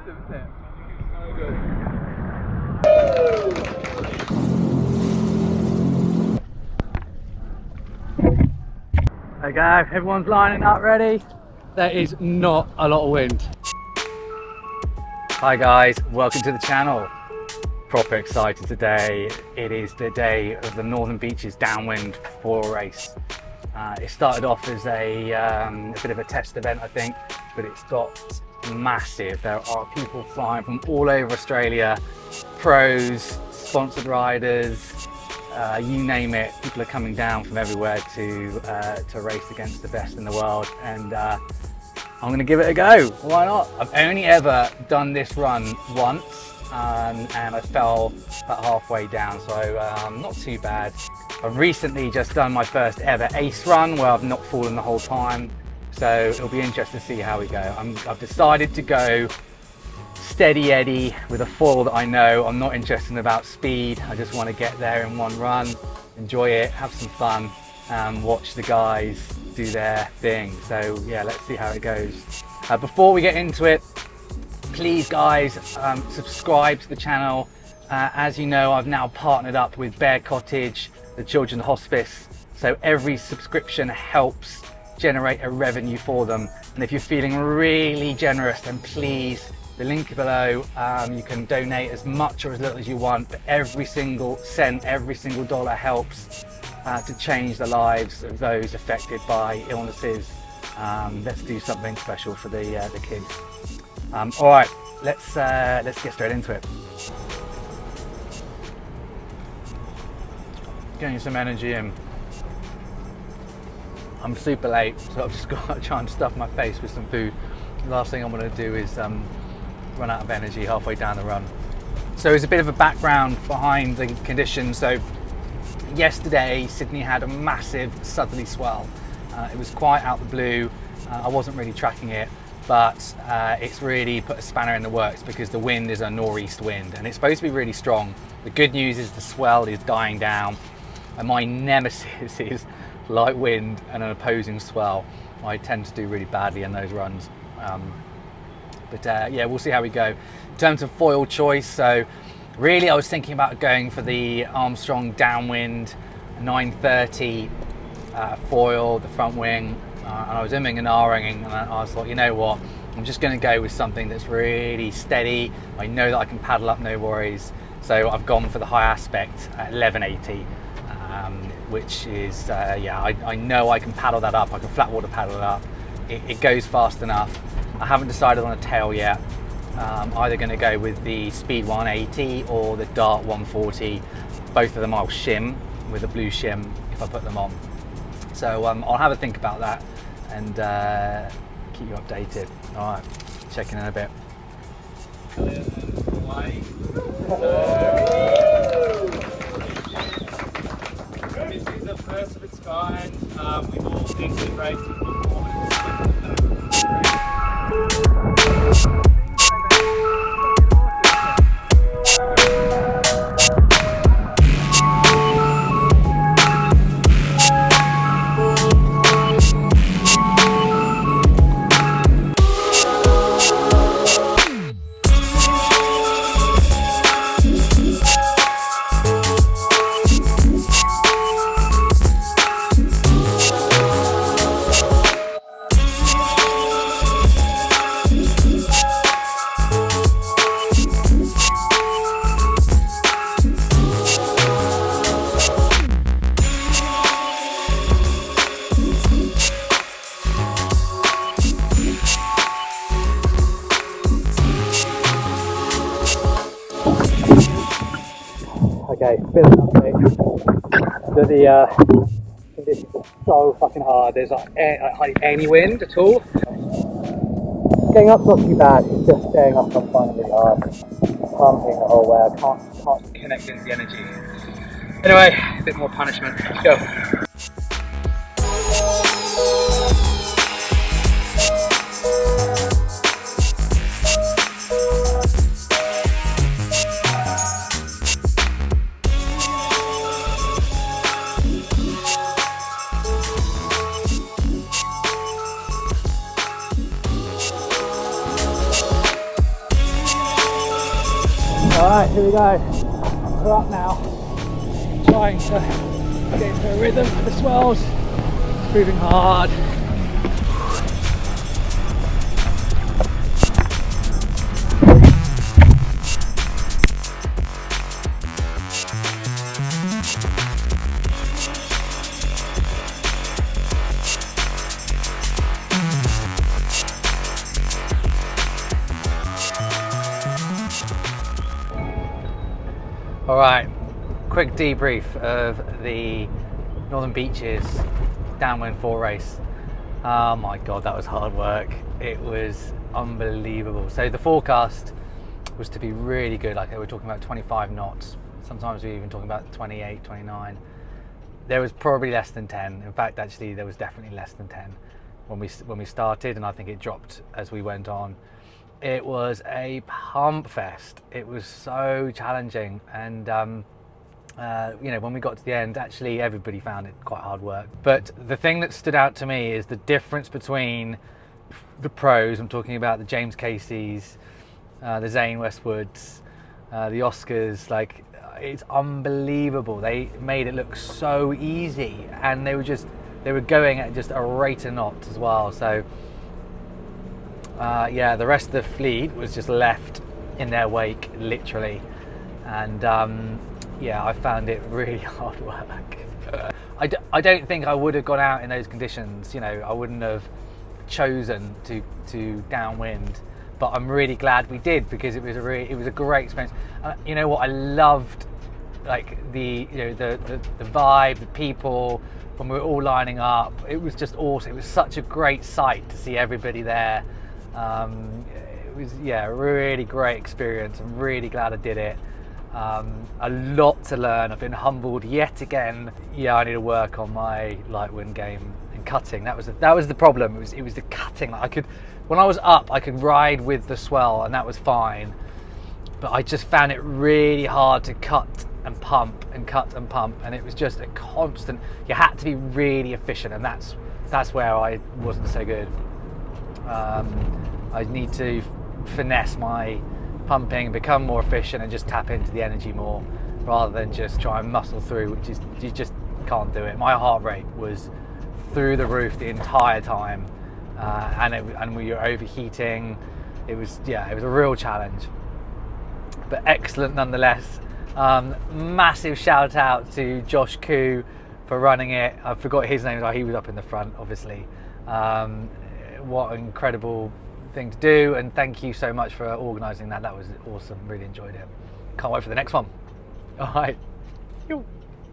massive, isn't it? So good. Okay, everyone's lining up ready. There is not a lot of wind. Hi guys, welcome to the channel. Proper excited today. It is the day of the Northern Beaches Downwind Foil Race. It started off as a bit of a test event, I think, but it's got massive. There are people flying from all over Australia, pros, sponsored riders, you name it. People are coming down from everywhere to race against the best in the world, and I'm going to give it a go. Why not? I've only ever done this run once, and I fell about halfway down, so not too bad. I've recently just done my first ever ace run where I've not fallen the whole time, so it'll be interesting to see how we go. I've decided to go steady Eddie with a foil that I know. I'm not interested about speed. I just want to get there in one run, enjoy it, have some fun, and watch the guys do their thing. So yeah, let's see how it goes. Before we get into it, please guys, subscribe to the channel. As you know, I've now partnered up with Bear Cottage, the Children's Hospice, so every subscription helps generate a revenue for them. And if you're feeling really generous, then please, the link below, you can donate as much or as little as you want, but every single cent, every single dollar helps to change the lives of those affected by illnesses. Let's do something special for the kids. All right, let's get straight into it. Getting some energy in. I'm super late, so I've just got to try and stuff my face with some food. The last thing I'm going to do is run out of energy halfway down the run. So there's a bit of a background behind the conditions. So yesterday, Sydney had a massive southerly swell. It was quite out the blue. I wasn't really tracking it, but it's really put a spanner in the works because the wind is a northeast wind and it's supposed to be really strong. The good news is the swell is dying down, and my nemesis is light wind and an opposing swell. I tend to do really badly in those runs. But yeah, we'll see how we go. In terms of foil choice, so really I was thinking about going for the Armstrong Downwind 930 foil, the front wing, and I was umming and ahhing, and I was like, you know what, I'm just going to go with something that's really steady. I know that I can paddle up, no worries. So I've gone for the high aspect at 1180, which is, yeah, I know I can paddle that up. I can flat water paddle it up. It goes fast enough. I haven't decided on a tail yet. Either going to go with the Speed 180 or the Dart 140. Both of them I'll shim with a blue shim if I put them on. So I'll have a think about that and keep you updated. All right, checking in a bit. This is the first of its kind. We've all entered races before. Okay, bit of an update. So the conditions are so fucking hard. There's like hardly any wind at all. Getting up's not too bad. It's just staying up I'm finding really hard. Pumping the whole way. I can't connect into the energy. Anyway, a bit more punishment. Let's go. Alright, here we go. We're up now. Trying to get into a rhythm with the swells. It's proving hard. Alright, quick debrief of the Northern Beaches downwind 4 race. Oh my god, that was hard work. It was unbelievable. So the forecast was to be really good, like we're talking about 25 knots. Sometimes we're even talking about 28, 29. There was probably less than 10. In fact, actually, there was definitely less than 10 when we started, and I think it dropped as we went on. It was a pump fest. It was so challenging, and you know, when we got to the end, actually everybody found it quite hard work. But the thing that stood out to me is the difference between the pros. I'm talking about the James Caseys, the Zane Westwoods, the Oscars. Like, it's unbelievable. They made it look so easy, and they were going at just a rate of knots as well. So yeah, the rest of the fleet was just left in their wake, literally. And yeah, I found it really hard work. I don't think I would have gone out in those conditions. You know, I wouldn't have chosen to downwind, but I'm really glad we did, because it was a great experience. You know what I loved, like the vibe, the people, when we were all lining up. It was just awesome. It was such a great sight to see everybody there. It was, yeah, a really great experience. I'm really glad I did it. A lot to learn. I've been humbled yet again. Yeah, I need to work on my light wind game and cutting. That was the problem. It was the cutting. Like, when I was up, I could ride with the swell, and that was fine. But I just found it really hard to cut and pump and cut and pump, and it was just a constant. You had to be really efficient, and that's where I wasn't so good. I need to finesse my pumping, become more efficient, and just tap into the energy more, rather than just try and muscle through, which is, you just can't do it. My heart rate was through the roof the entire time, and we were overheating. It was a real challenge, but excellent nonetheless. Massive shout out to Josh Koo for running it. I forgot his name. He was up in the front, obviously. What an incredible thing to do, and thank you so much for organising that. That was awesome. Really enjoyed it. Can't wait for the next one. All right.